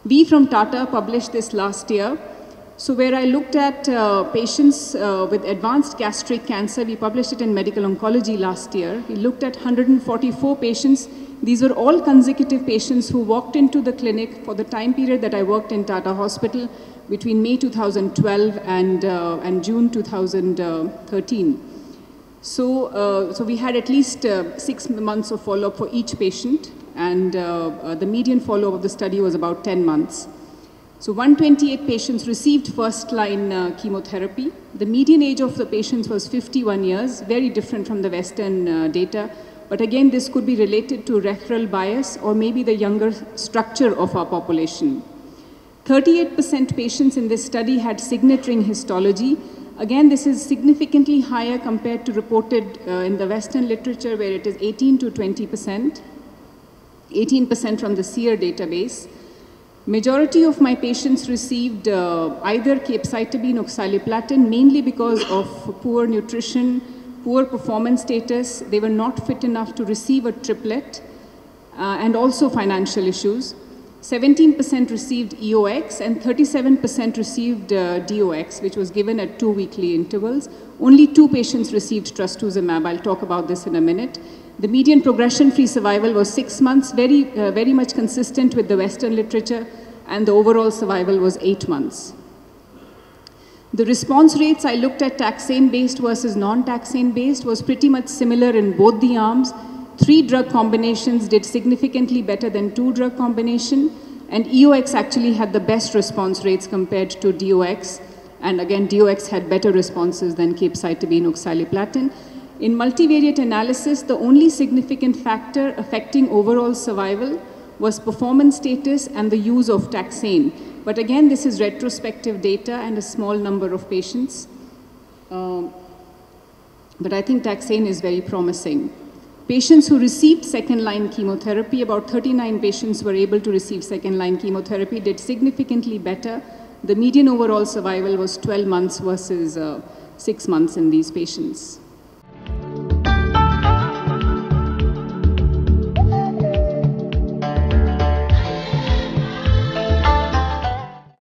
We from Tata published this last year. So where I looked at patients with advanced gastric cancer, we published it in Medical Oncology last year. We looked at 144 patients. These were all consecutive patients who walked into the clinic for the time period that I worked in Tata Hospital between May 2012 and June 2013. So we had at least 6 months of follow-up for each patient, and the median follow-up of the study was about 10 months. So 128 patients received first-line chemotherapy. The median age of the patients was 51 years, very different from the Western data. But again, this could be related to referral bias or maybe the younger structure of our population. 38% patients in this study had signet ring histology. Again, this is significantly higher compared to reported in the Western literature, where it is 18 to 20%, 18% from the SEER database. Majority of my patients received either capecitabine or oxaliplatin, mainly because of poor nutrition, poor performance status. They were not fit enough to receive a triplet, and also financial issues. 17% received EOX and 37% received DOX, which was given at 2 weekly intervals. Only 2 patients received trastuzumab. I'll talk about this in a minute. The median progression-free survival was 6 months, very much consistent with the Western literature, and the overall survival was 8 months. The response rates, I looked at taxane-based versus non-taxane-based, was pretty much similar in both the arms. 3 drug combinations did significantly better than 2 drug combination, and EOX actually had the best response rates compared to DOX, and again, DOX had better responses than capecitabine oxaliplatin. In multivariate analysis, the only significant factor affecting overall survival was performance status and the use of taxane. But again, this is retrospective data and a small number of patients. But I think taxane is very promising. Patients who received second-line chemotherapy, about 39 patients were able to receive second-line chemotherapy, did significantly better. The median overall survival was 12 months versus 6 months in these patients.